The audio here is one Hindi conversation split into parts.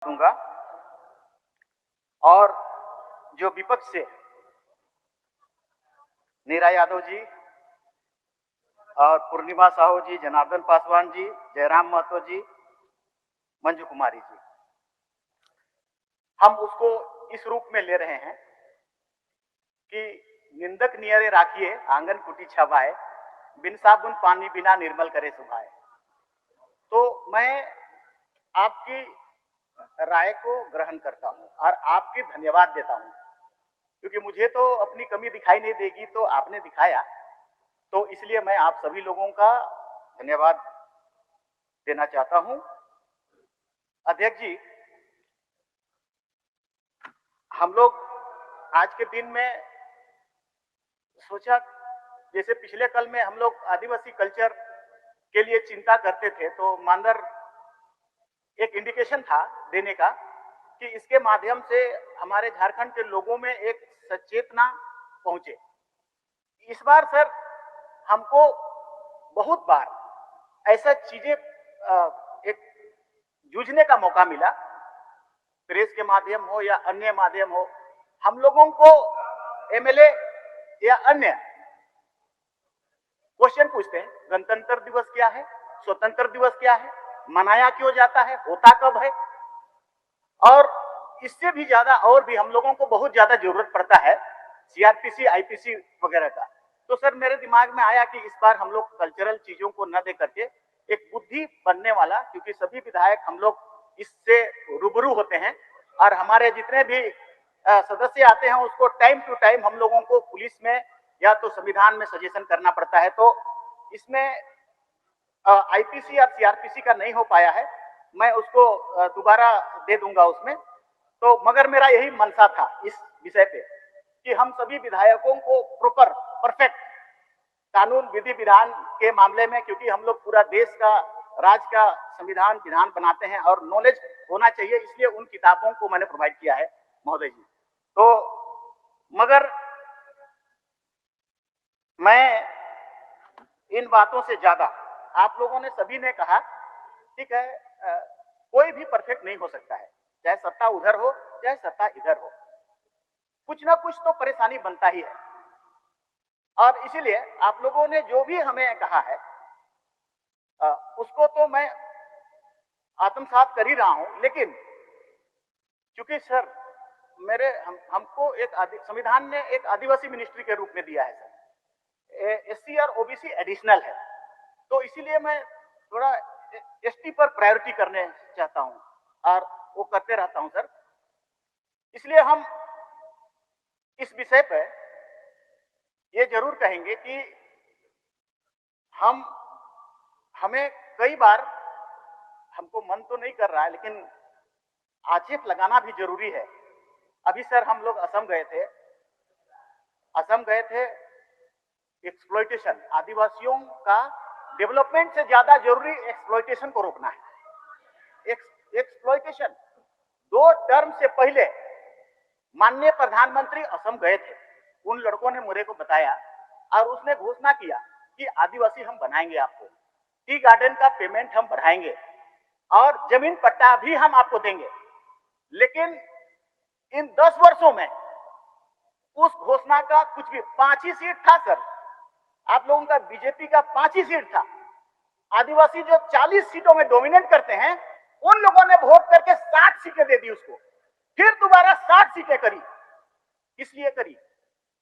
दूंगा। और जो विपक्ष से नीरा यादव जी और पूर्णिमा साहू जी, जनार्दन पासवान जी, जयराम महतो जी, मंजू कुमारी जी, हम उसको इस रूप में ले रहे हैं कि निंदक नियरे राखिए आंगन कुटी छवाए, बिन साबुन पानी बिना निर्मल करे सुभाए। तो मैं आपकी राय को ग्रहण करता हूं और आपकी धन्यवाद देता हूं, क्योंकि मुझे तो अपनी कमी दिखाई नहीं देगी, तो आपने दिखाया, तो इसलिए मैं आप सभी लोगों का धन्यवाद देना चाहता हूं। अध्यक्ष जी, हम लोग आज के दिन में सोचा, जैसे पिछले कल में हम लोग आदिवासी कल्चर के लिए चिंता करते थे, तो मानदर एक इंडिकेशन था देने का कि इसके माध्यम से हमारे झारखंड के लोगों में एक सचेतना पहुंचे। इस बार सर हमको बहुत बार ऐसा चीजें एक जूझने का मौका मिला, प्रेस के माध्यम हो या अन्य माध्यम हो। हम लोगों को एमएलए या अन्य क्वेश्चन पूछते हैं, गणतंत्र दिवस क्या है, स्वतंत्र दिवस क्या है, मनाया क्यों जाता है, होता कब है, और इससे भी ज्यादा और भी हम लोगों को बहुत ज्यादा जरूरत पड़ता है सीआरपीसी आईपीसी वगैरह का। तो सर मेरे दिमाग में आया कि इस बार हम लोग कल्चरल चीजों को न दे करके एक बुद्धि बनने वाला, क्योंकि सभी विधायक हम लोग इससे रूबरू होते हैं और हमारे जितने भी सदस्य आते हैं उसको टाइम टू टाइम हम लोगों को पुलिस में या तो संविधान में सजेशन करना पड़ता है। तो इसमें आईपीसी या सीआरपीसी का नहीं हो पाया है, मैं उसको दोबारा दे दूंगा उसमें। तो मगर मेरा यही मनसा था इस विषय पे कि हम सभी विधायकों को प्रॉपर परफेक्ट कानून विधि विधान के मामले में, क्योंकि हम लोग पूरा देश का राज्य का संविधान विधान बनाते हैं और नॉलेज होना चाहिए, इसलिए उन किताबों को मैंने प्रोवाइड किया है महोदय जी। तो मगर मैं इन बातों से ज्यादा, आप लोगों ने सभी ने कहा ठीक है, कोई भी परफेक्ट नहीं हो सकता है, चाहे सत्ता उधर हो चाहे सत्ता इधर हो, कुछ ना कुछ तो परेशानी बनता ही है। और इसीलिए आप लोगों ने जो भी हमें कहा है उसको तो मैं आत्मसात कर ही रहा हूं, लेकिन क्योंकि सर हमको एक संविधान ने एक आदिवासी मिनिस्ट्री के रूप में दिया है सर, एससी और ओबीसी एडिशनल है, तो इसीलिए मैं थोड़ा एसटी पर प्रायोरिटी करने चाहता हूं और वो करते रहता हूं सर। इसलिए हम इस विषय पर ये जरूर कहेंगे कि हमें कई बार, हमको मन तो नहीं कर रहा है लेकिन आक्षेप लगाना भी जरूरी है। अभी सर हम लोग असम गए थे, एक्सप्लॉइटेशन, आदिवासियों का डेवलपमेंट से ज्यादा जरूरी एक्सप्लॉइटेशन को रोकना है। एक्सप्लॉइटेशन 2 टर्म से पहले माननीय प्रधानमंत्री असम गए थे, उन लड़कों ने मुझे को बताया और उसने घोषणा किया कि आदिवासी हम बनाएंगे, आपको टी गार्डन का पेमेंट हम बढ़ाएंगे और जमीन पट्टा भी हम आपको देंगे। लेकिन इन 10 वर्षों में उस घोषणा का कुछ भी, 5 ही सीट था सर, आप लोगों का बीजेपी का 5 ही सीट था। आदिवासी जो 40 सीटों में डोमिनेट करते हैं, उन लोगों ने वोट करके 60 सीटें दे दी उसको, फिर दोबारा 60 सीटें करी।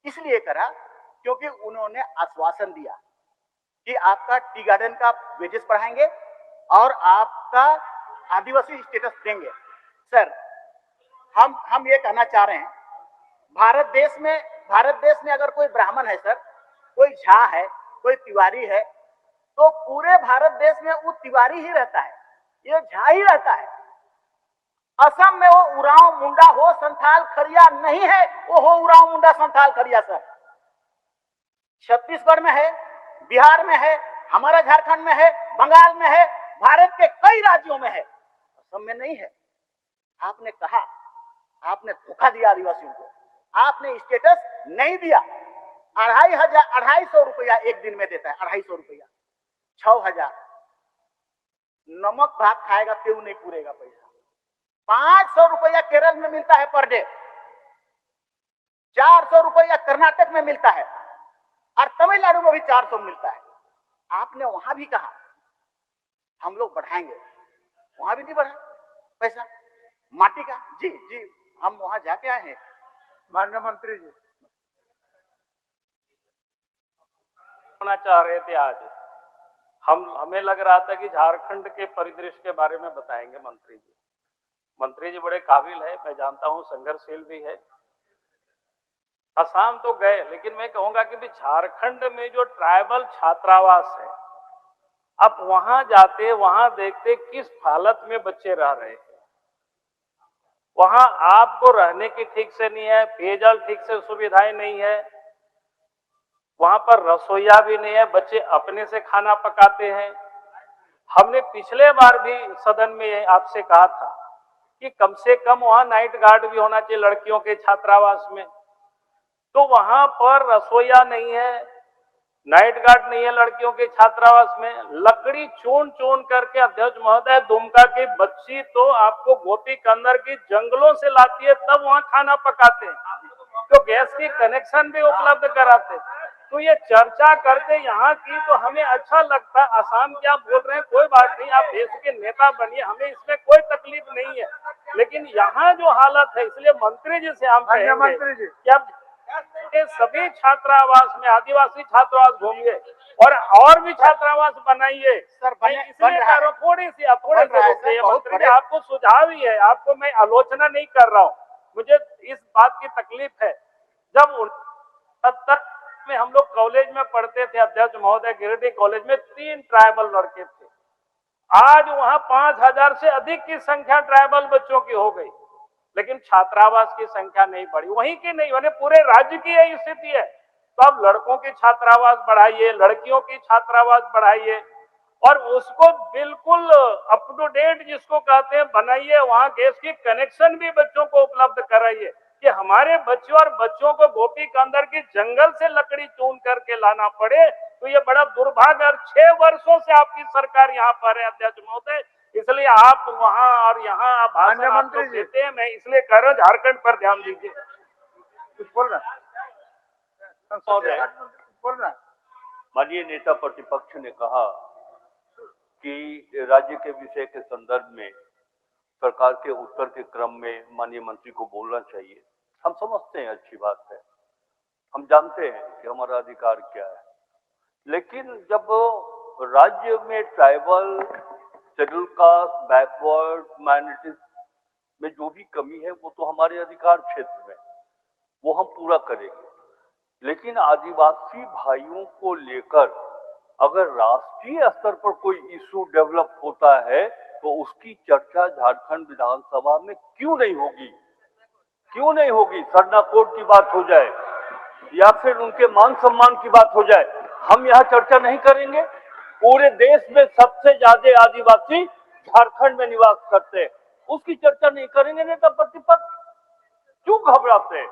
इसलिए करा क्योंकि उन्होंने आश्वासन दिया कि आपका टी गार्डन का वेजेस बढ़ाएंगे और आपका आदिवासी स्टेटस देंगे। सर हम ये कहना चाह रहे हैं, भारत देश में अगर कोई ब्राह्मण है सर, कोई झा है, कोई तिवारी है, तो पूरे भारत देश में वो तिवारी ही रहता है, ये झा ही रहता है। असम में वो उरांव मुंडा हो संथाल खड़िया नहीं है, वो हो उरांव मुंडा संथाल खड़िया सर। छत्तीसगढ़ में है, बिहार में है, हमारा झारखंड में है, बंगाल में है, भारत के कई राज्यों में है, असम में नहीं है। आपने कहा, आपने धोखा दिया आदिवासियों को, आपने स्टेटस नहीं दिया। 2,500 रुपया एक दिन में देता है, 2,500 रुपया, 6,000 नमक भात खाएगा तेऊ नहीं पूरेगा पैसा। 500 रुपया केरल में मिलता है पर डे, 400 रुपया कर्नाटक में मिलता है और तमिलनाडु में भी 400 मिलता है। आपने वहां भी कहा हम लोग बढ़ाएंगे, वहां भी नहीं बढ़ा पैसा माटी का। जी जी, हम वहां जाके आए हैं। माननीय मंत्री जी होना चाह रहे थे आज हमें लग रहा था कि झारखंड के परिदृश्य के बारे में बताएंगे मंत्री जी। मंत्री जी बड़े काबिल है, मैं जानता हूं संघर्षशील भी है। असम तो गए, लेकिन मैं कहूंगा कि भी झारखंड में जो ट्राइबल छात्रावास है, आप वहां जाते, वहां देखते किस हालत में बच्चे रह रहे हैं। वहां आपको रहने की ठीक से नहीं है, पेयजल ठीक से सुविधाएं नहीं है, वहां पर रसोईया भी नहीं है, बच्चे अपने से खाना पकाते हैं। हमने पिछले बार भी सदन में आपसे कहा था कि कम से कम वहां नाइट गार्ड भी होना चाहिए लड़कियों के छात्रावास में। तो वहां पर रसोईया नहीं है, नाइट गार्ड नहीं है लड़कियों के छात्रावास में। लकड़ी चून चून करके अध्यक्ष महोदय, दुमका की बच्ची तो आपको गोपी कंदर की जंगलों से लाती है, तब वहां खाना पकाते हैं, तो गैस की कनेक्शन भी उपलब्ध कराते। तो ये चर्चा करते यहाँ की तो हमें अच्छा लगता। असम क्या बोल रहे हैं कोई बात नहीं, आप देश के नेता बनिए, हमें इसमें कोई तकलीफ नहीं है, लेकिन यहाँ जो हालत है, इसलिए मंत्री जी से हम कहेंगे कि आप सभी छात्रावास में आदिवासी छात्रावास घूमिए और भी छात्रावास बनाइए। सर इसलिए थोड़ी सी मंत्री जी, आपको सुझाव ही है, आपको मैं आलोचना नहीं कर रहा हूँ। मुझे इस बात की तकलीफ है, जब 1970 में हम लोग कॉलेज में पढ़ते थे, अध्यक्ष महोदय, गिरिडीह कॉलेज में 3 ट्राइबल लड़के थे। आज वहां 5000 से अधिक की संख्या ट्राइबल बच्चों की हो गई, लेकिन छात्रावास की संख्या नहीं बढ़ी। वहीं की नहीं बने, पूरे राज्य की यही स्थिति है। तो अब लड़कों की छात्रावास बढ़ाइए, लड़कियों की छात्रावास बढ़ाइए और उसको बिल्कुल अप टू डेट जिसको कहते हैं बनाइए। वहां गैस की कनेक्शन भी बच्चों को उपलब्ध कराइए कि हमारे बच्चों और बच्चों को गोपी कंदर की जंगल से लकड़ी चुन करके लाना पड़े, तो ये बड़ा दुर्भाग्य। और 6 वर्षों से आपकी सरकार यहाँ पर है अध्यक्ष महोदय, इसलिए आप वहां और यहाँ आप भाषण आप लोग देते हैं। मैं इसलिए कह रहा हूँ झारखंड पर ध्यान दीजिए। कुछ बोल रहा माननीय नेता प्रतिपक्ष ने कहा कि राज्य के विषय के संदर्भ में सरकार के उत्तर के क्रम में माननीय मंत्री को बोलना चाहिए। हम समझते हैं, अच्छी बात है, हम जानते हैं कि हमारा अधिकार क्या है, लेकिन जब राज्य में tribal, schedule caste, backward minorities में जो भी कमी है वो तो हमारे अधिकार क्षेत्र में, वो हम पूरा करेंगे। लेकिन आदिवासी भाइयों को लेकर अगर राष्ट्रीय स्तर पर कोई इशू डेवलप होता है तो उसकी चर्चा झारखंड विधानसभा में क्यों नहीं होगी? क्यों नहीं होगी? सरना कोड की बात हो जाए या फिर उनके मान सम्मान की बात हो जाए, हम यहाँ चर्चा नहीं करेंगे? पूरे देश में सबसे ज्यादा आदिवासी झारखंड में निवास करते हैं, उसकी चर्चा नहीं करेंगे नेता प्रतिपक्ष? क्यों घबराते हैं?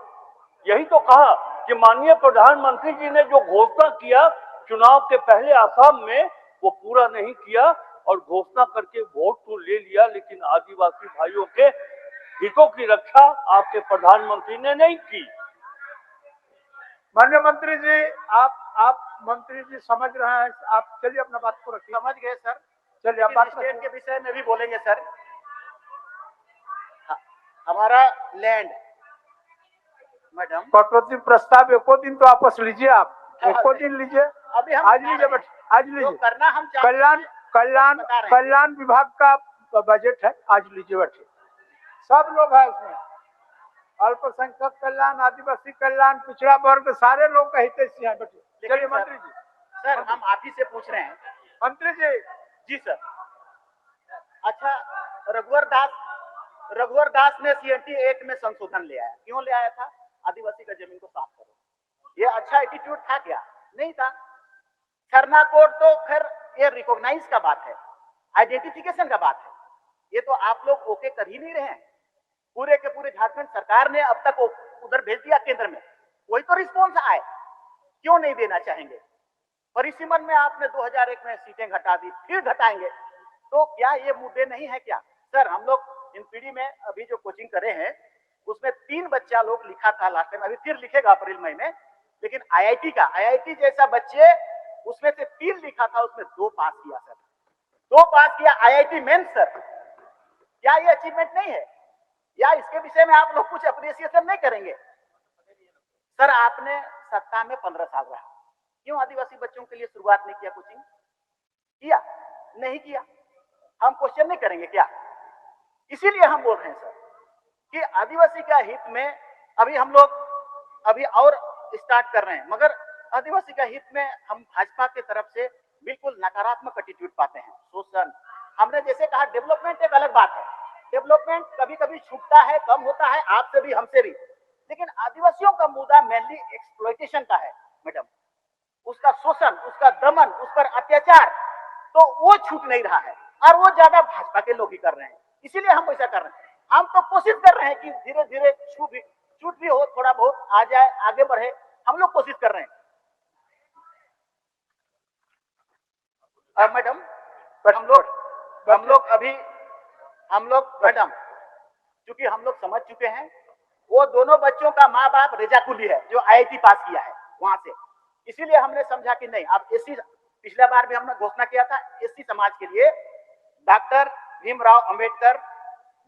यही तो कहा कि माननीय प्रधानमंत्री जी ने जो घोषणा किया चुनाव के पहले असम में, वो पूरा नहीं किया और घोषणा करके वोट तो ले लिया, लेकिन आदिवासी भाइयों के हितों की रक्षा आपके प्रधानमंत्री ने नहीं की। माननीय मंत्री जी, आप मंत्री जी समझ रहे हैं, आप चलिए अपना बात को रखिए। समझ गए सर, चलिए आप बात स्टेट के विषय में भी बोलेंगे सर। हमारा लैंड मैडम कटौती प्रस्ताव एको दिन तो वापस लीजिए, आप एको दिन लीजिए, अभी हम आज लीजिए, बट आज लीजिए। करना हम कल्याण विभाग का बजट है, आज लीजिए, बैठिए। सब लोग हैं उसमें, अल्पसंख्यक कल्याण, आदिवासी कल्याण, पिछड़ा वर्ग, सारे लोग का हितैषी हैं, बैठिए। चलिए मंत्री जी। सर हम आप ही से पूछ रहे हैं मंत्री जी। जी सर। अच्छा, रघुवर दास ने सीएनटी एक्ट में संशोधन ले आया, क्यों ले आया था? आदिवासी का जमीन को साफ करो। ये अच्छा एटीट्यूड था क्या? नहीं था। सरना कोड तो खैर ये रिकॉग्नाइज का बात है, आइडेंटिफिकेशन का बात है, ये तो आप लोग ओके कर ही नहीं रहे हैं। पूरे के पूरे झारखंड सरकार ने अब तक उधर भेज दिया केंद्र में, कोई तो रिस्पॉन्स आए, क्यों नहीं देना चाहेंगे? परिसीमन में आपने 2001 में सीटें घटा दी, फिर घटाएंगे, तो क्या ये मुद्दे नहीं है क्या? सर हम लोग इन पीढ़ी में अभी जो कोचिंग करे हैं उसमें 3 बच्चा लोग लिखा था लास्ट टाइम, अभी फिर लिखेगा अप्रैल मई में, लेकिन आईआईटी जैसा बच्चे उसमें से 3 लिखा था, उसमें 2 पास किया सर, 2 पास किया आईआईटी मेंस सर। क्या ये अचीवमेंट नहीं है? या इसके विषय में आप लोग कुछ अप्रिसिएशन नहीं करेंगे? सर आपने सत्ता में 15 साल रहा, क्यों आदिवासी बच्चों के लिए शुरुआत नहीं किया? कोचिंग किया? नहीं किया। हम क्वेश्चन नहीं करेंगे क्या? इसीलिए हम बोल रहे हैं सर कि आदिवासी का हित में अभी हम लोग अभी और स्टार्ट कर रहे हैं, मगर आदिवासी का हित में हम भाजपा की तरफ से बिल्कुल नकारात्मक एटीट्यूड पाते हैं, शोषण। हमने जैसे कहा डेवलपमेंट एक अलग बात है, डेवलपमेंट कभी कभी छूटता है, कम होता है, आपसे भी हमसे भी, लेकिन आदिवासियों का मुद्दा मेनली एक्सप्लॉयटेशन का है मैडम, उसका शोषण, उसका दमन, उस पर अत्याचार, तो वो छूट नहीं रहा है और वो ज्यादा भाजपा के लोग ही कर रहे हैं। इसीलिए हम ऐसा कर रहे हैं। हम तो कोशिश कर रहे हैं कि धीरे धीरे छूट भी हो, थोड़ा बहुत आ जाए, आगे बढ़े, हम लोग कोशिश कर रहे हैं। और मैडम हम लोग मैडम क्योंकि हम लोग समझ चुके हैं, वो दोनों बच्चों का माँ बाप रेजाकुली है जो आईआईटी पास किया है वहां से, इसीलिए हमने समझा कि नहीं, अब एससी, पिछला बार भी हमने घोषणा किया था एससी समाज के लिए डॉक्टर भीमराव अंबेडकर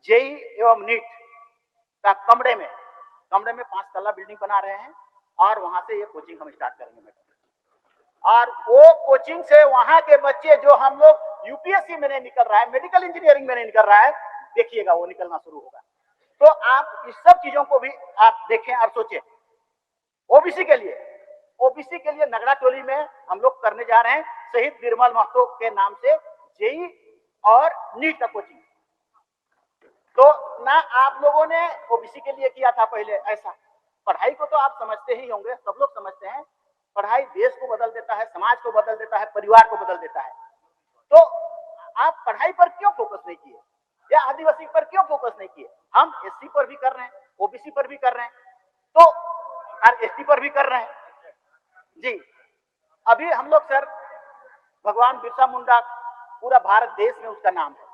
जेई एवं नीट का कमरे में 5 तल्ला बिल्डिंग बना रहे हैं और वहां से ये कोचिंग हम स्टार्ट करेंगे मैडम। और वो कोचिंग से वहां के बच्चे जो हम लोग यूपीएससी में नहीं निकल रहा है, मेडिकल इंजीनियरिंग में नहीं निकल रहा है, देखिएगा वो निकलना शुरू होगा। तो आप इस सब चीजों को भी आप देखें और सोचें। ओबीसी के लिए नगड़ा टोली में हम लोग करने जा रहे हैं शहीद निर्मल महतो के नाम से जेई और नीट का कोचिंग। तो ना आप लोगों ने ओबीसी के लिए किया था पहले ऐसा, पढ़ाई को तो आप समझते ही होंगे, सब लोग समझते हैं, पढ़ाई देश को बदल देता है, समाज को बदल देता है, परिवार को बदल देता है। तो आप पढ़ाई पर क्यों फोकस नहीं किए या आदिवासी पर क्यों फोकस नहीं किए? हम एससी पर भी कर रहे हैं, ओबीसी पर भी कर रहे हैं, तो और एसटी पर भी कर रहे हैं जी। अभी हम लोग सर भगवान बिरसा मुंडा, पूरा भारत देश में उसका नाम है,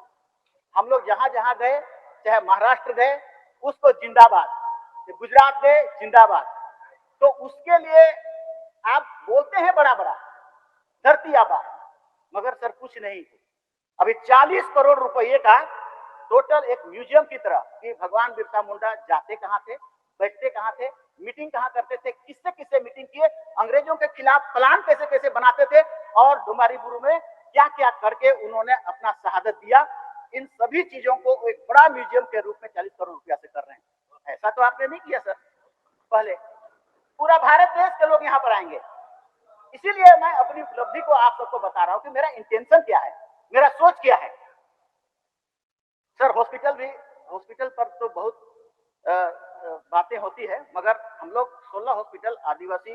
हम लोग जहां जहां गए, चाहे महाराष्ट्र गए उसको जिंदाबाद, गुजरात गए जिंदाबाद, तो उसके लिए आप बोलते हैं बड़ा बड़ा धरती आबा, मगर सर कुछ नहीं। अभी 40 करोड़ रुपए का टोटल एक म्यूजियम की तरह कि भगवान बिरसा मुंडा जाते कहां थे, बैठते कहां थे, मीटिंग कहां करते थे, किससे किससे मीटिंग किए, अंग्रेजों के खिलाफ प्लान कैसे कैसे बनाते थे और डुमारी बुरू में क्या क्या करके उन्होंने अपना शहादत दिया, इन सभी चीजों को एक बड़ा म्यूजियम के रूप में 40 करोड़ रुपया से कर रहे हैं। ऐसा तो आपने नहीं किया सर, पहले पूरा भारत देश के लोग यहाँ पर आएंगे। इसीलिए मैं अपनी उपलब्धि को आप सबको बता रहा हूं कि मेरा इंटेंशन क्या है, मेरा सोच क्या है। सर हॉस्पिटल पर तो बहुत बातें होती है, मगर हम लोग 16 हॉस्पिटल आदिवासी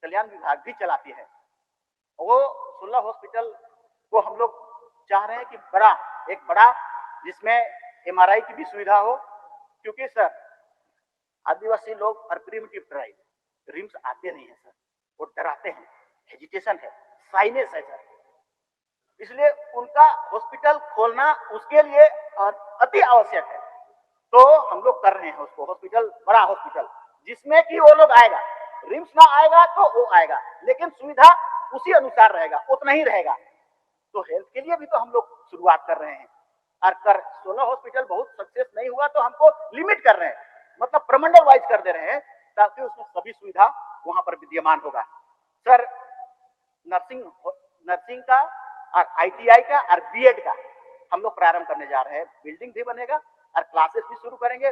कल्याण विभाग भी चलाती है। वो 16 हॉस्पिटल को हम लोग चाह रहे हैं कि एक बड़ा जिसमें एमआरआई की भी सुविधा हो, क्योंकि सर आदिवासी लोग और प्रिमिटिव ट्राइब रिम्स आते नहीं है सर, वो डराते हैं, हेजिटेशन है, साइनेस है सर, इसलिए उनका हॉस्पिटल खोलना उसके लिए अति आवश्यक है। तो हम लोग कर रहे हैं उसको हॉस्पिटल, बड़ा हॉस्पिटल जिसमें कि वो लोग आएगा, रिम्स ना आएगा तो वो आएगा, लेकिन सुविधा उसी अनुसार रहेगा, उतना ही रहेगा। तो हेल्थ के लिए भी तो हम लोग शुरुआत कर रहे हैं और 16 हॉस्पिटल बहुत सक्सेस नहीं हुआ तो हमको लिमिट कर रहे हैं, मतलब प्रमंडल वाइज कर दे रहे हैं ताकि उसमें सभी सुविधा वहां पर विद्यमान होगा। सर नर्सिंग का और आईटीआई का और बीएड का हम लोग प्रारंभ करने जा रहे हैं, बिल्डिंग भी बनेगा और क्लासेस भी शुरू करेंगे,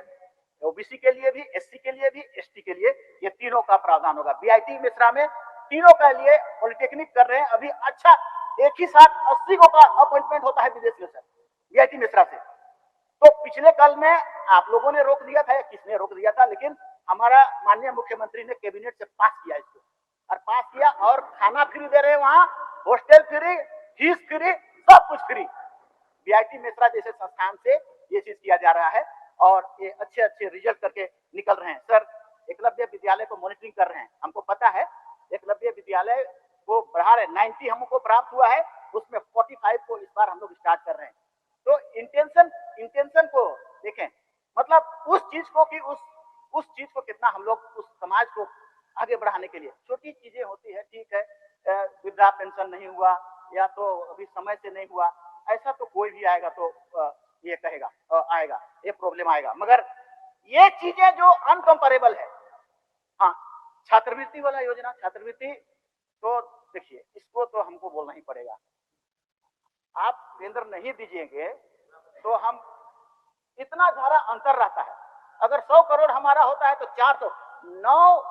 ओबीसी के लिए भी, एससी के लिए भी, एसटी के लिए, ये तीनों का प्रावधान होगा। बीआईटी मिश्रा में तीनों के लिए पॉलिटेक्निक कर रहे हैं अभी। अच्छा, एक ही साथ 80 को का अपॉइंटमेंट होता है विदेश में सर बीआईटी मिश्रा से। तो पिछले कल में आप लोगों ने रोक दिया था या किसने रोक दिया था, लेकिन हमारा माननीय मुख्यमंत्री ने कैबिनेट से पास किया इसको, और पास किया और खाना फ्री दे रहे हैं वहां, हॉस्टल फ्री, फीस फ्री, सब कुछ फ्री। बीआईटी मिश्रा जैसे संस्थान से ये चीज किया जा रहा है और ये अच्छे अच्छे रिजल्ट करके निकल रहे हैं। सर एकलव्य विद्यालय को मॉनिटरिंग कर रहे हैं, हमको पता है एकलव्य विद्यालय को बढ़ा रहे, 90 हमको प्राप्त हुआ है, उसमें 45 को इस बार हम लोग स्टार्ट कर रहे हैं। तो इंटेंशन को देखिए चीज को कि उस चीज को कितना हम लोग उस समाज को आगे बढ़ाने के लिए छोटी चीजें होती है, ठीक है, वृद्धा पेंशन नहीं हुआ या तो अभी समय से नहीं हुआ, ऐसा तो कोई भी आएगा तो ये कहेगा आएगा, ये प्रॉब्लम आएगा, मगर ये चीजें जो अनकंपेरेबल है, हाँ, छात्रवृत्ति वाला योजना, छात्रवृत्ति तो देखिए इसको तो हमको बोलना ही पड़ेगा। आप केंद्र नहीं दीजिएंगे तो हम इतना सारा अंतर रहता है। अगर 100 करोड़ हमारा होता है तो 409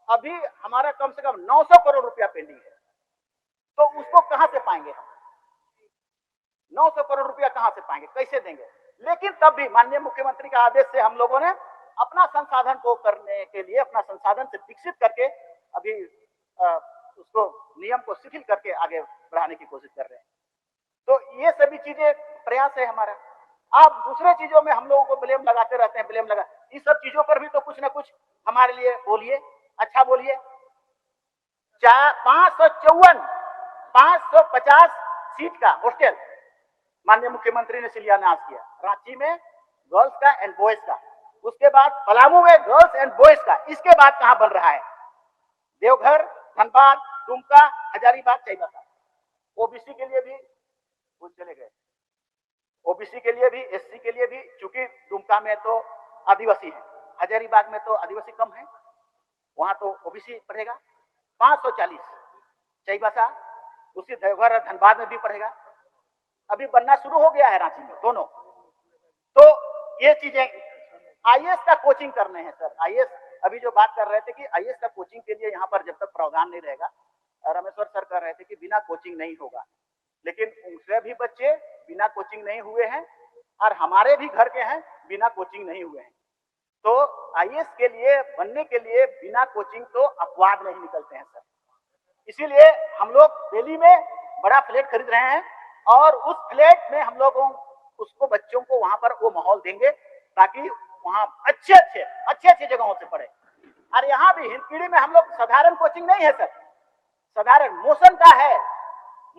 अभी हमारा कम से कम 900 करोड़ रुपया पेंडिंग है, तो उसको कहां से पाएंगे हम? 900 करोड़ रुपया कहां से पाएंगे, कैसे देंगे? लेकिन तब भी माननीय मुख्यमंत्री का आदेश से हम लोगों ने अपना संसाधन को करने के लिए अपना संसाधन से विकसित करके अभी उसको नियम को शिथिल करके आगे बढ़ाने की कोशिश कर रहे हैं। तो ये सभी चीजें प्रयास है हमारा। आप दूसरे चीजों में हम लोगों को ब्लेम लगाते रहते हैं, ब्लेम लगा, इस सब चीजों पर भी तो कुछ ना कुछ हमारे लिए बोलिए, अच्छा बोलिए। 550 सीट का हॉस्टल माननीय मुख्यमंत्री ने शिलान्यास किया, रांची में गर्ल्स का एंड बॉयज का, उसके बाद पलामू में गर्ल्स एंड बॉयज का, इसके बाद कहां बन रहा है? देवघर, धनबाद, दुमका, हजारीबाग, चाईबासा। ओबीसी के लिए भी कुछ चले गए, ओबीसी के लिए भी, एससी के लिए भी, चूंकि दुमका में तो आदिवासी है, हजारीबाग में तो आदिवासी कम है, वहां तो ओबीसी पढ़ेगा। 540 चाईबासा, उसी देवघर और धनबाद में भी पढ़ेगा, अभी बनना शुरू हो गया है रांची में दोनों। तो ये चीजें आईएएस का कोचिंग करने हैं सर। आईएएस अभी जो बात कर रहे थे कि आईएएस का कोचिंग के लिए यहाँ पर जब तक प्रावधान नहीं रहेगा, रामेश्वर सर कह रहे थे कि बिना कोचिंग नहीं होगा, लेकिन उनसे भी बच्चे बिना कोचिंग नहीं हुए हैं और हमारे भी घर के हैं बिना कोचिंग नहीं हुए हैं। तो आईएएस के लिए बनने के लिए बिना कोचिंग तो अपवाद नहीं निकलते हैं सर। इसीलिए हम लोग दिल्ली में बड़ा फ्लैट खरीद रहे हैं और उस फ्लैट में हम लोगों उसको बच्चों को वहां पर वो माहौल देंगे ताकि वहां अच्छे जगहों से पढ़े। और यहाँ भी हिंदपीढ़ी में हम लोग साधारण कोचिंग नहीं है सर, साधारण मोशन का है,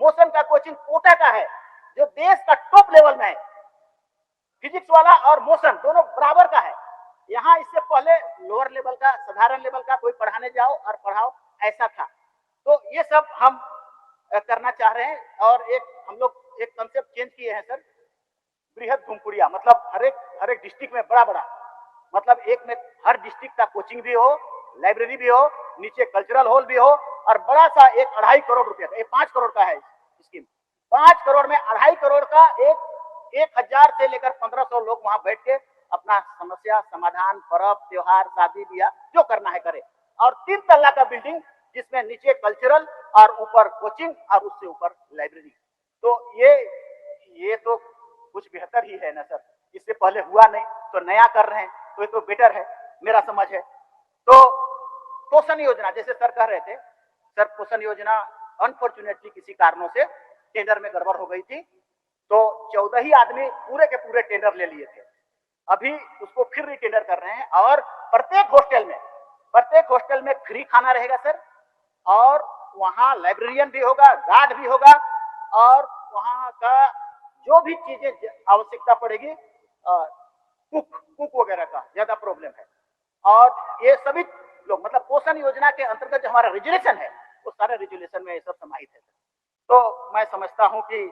मोशन का कोचिंग कोटा का है जो देश का टॉप लेवल में है। फिजिक्स वाला और मोशन दोनों बराबर का है। यहाँ इससे पहले लोअर लेवल का, साधारण लेवल का कोई पढ़ाने जाओ और पढ़ाओ, ऐसा था। तो ये सब हम करना चाह रहे हैं। और हम लोग एक कंसेप्ट चेंज किए हैं सर, बृहद घुमपुड़िया, मतलब हर एक डिस्ट्रिक्ट में बड़ा, मतलब एक में हर डिस्ट्रिक्ट का कोचिंग भी हो, लाइब्रेरी भी हो, नीचे कल्चरल हॉल भी हो, और बड़ा सा एक 2.5 करोड़ रुपया का, 5 करोड़ का है स्कीम, 5 करोड़ में 2.5 करोड़ का 1000 से लेकर 1500 लोग वहां बैठ के अपना समस्या समाधान, पर्व त्योहार, शादी ब्याह जो करना है करे। और 3 तल्ला का बिल्डिंग जिसमें नीचे कल्चरल और ऊपर कोचिंग और उससे ऊपर लाइब्रेरी। तो ये तो कुछ बेहतर ही है ना सर, इससे पहले हुआ नहीं तो नया कर रहे हैं, तो ये तो बेटर है, मेरा समझ है। तो पोषण योजना जैसे सर कह रहे थे, सर पोषण योजना अनफॉर्चुनेटली किसी कारणों से टेंडर में गड़बड़ हो गई थी, तो 14 ही आदमी पूरे के पूरे टेंडर ले लिए थे। अभी उसको फिर रीटेंडर कर रहे हैं और प्रत्येक हॉस्टल में फ्री खाना रहेगा सर, और वहाँ लाइब्रेरियन भी होगा, गार्ड भी होगा, और वहाँ का जो भी चीजें आवश्यकता पड़ेगी, कुक वगैरह का ज्यादा प्रॉब्लम है। और ये सभी लोग, मतलब पोषण योजना के अंतर्गत जो हमारा रेजुलेशन है वो सारे रेजुलेशन में ये सब समाहित है। तो मैं समझता हूँ कि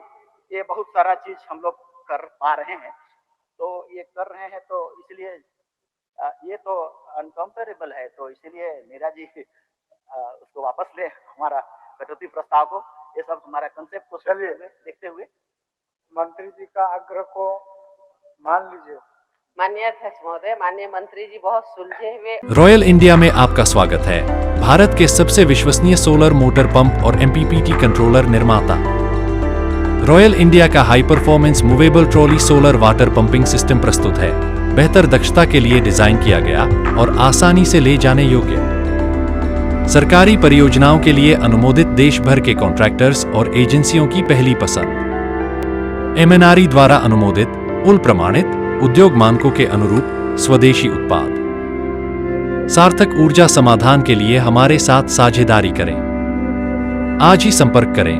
ये बहुत सारा चीज हम लोग कर पा रहे हैं, तो ये कर रहे हैं, तो इसलिए ये तो अनकम्पेरेबल है। तो इसीलिए नीरा जी उसको वापस ले, हमारा कटौती प्रस्ताव को, ये सब हमारा कंसेप्ट को चलिए देखते हुए मंत्री जी का आग्रह को मान लीजिए। माननीय अध्यक्ष महोदय, माननीय मंत्री जी बहुत सुलझे हुए। रॉयल इंडिया में आपका स्वागत है। भारत के सबसे विश्वसनीय सोलर मोटर पंप और MPPT कंट्रोलर निर्माता रॉयल इंडिया का high performance movable trolley solar water pumping system प्रस्तुत है। बेहतर दक्षता के लिए डिजाइन किया गया और आसानी से ले जाने योग्य। सरकारी परियोजनाओं के लिए अनुमोदित देश भर के कॉन्ट्रैक्टर्स और एजेंसियों की पहली पसंद। MNRE द्वारा अनुमोदित, उल प्रमाणित, उद्योग मानकों के अनुरूप स्वदेशी उत्पाद। सार्थक ऊर्जा समाधान के लिए हमारे साथ साझेदारी करें। आज ही संपर्क करें।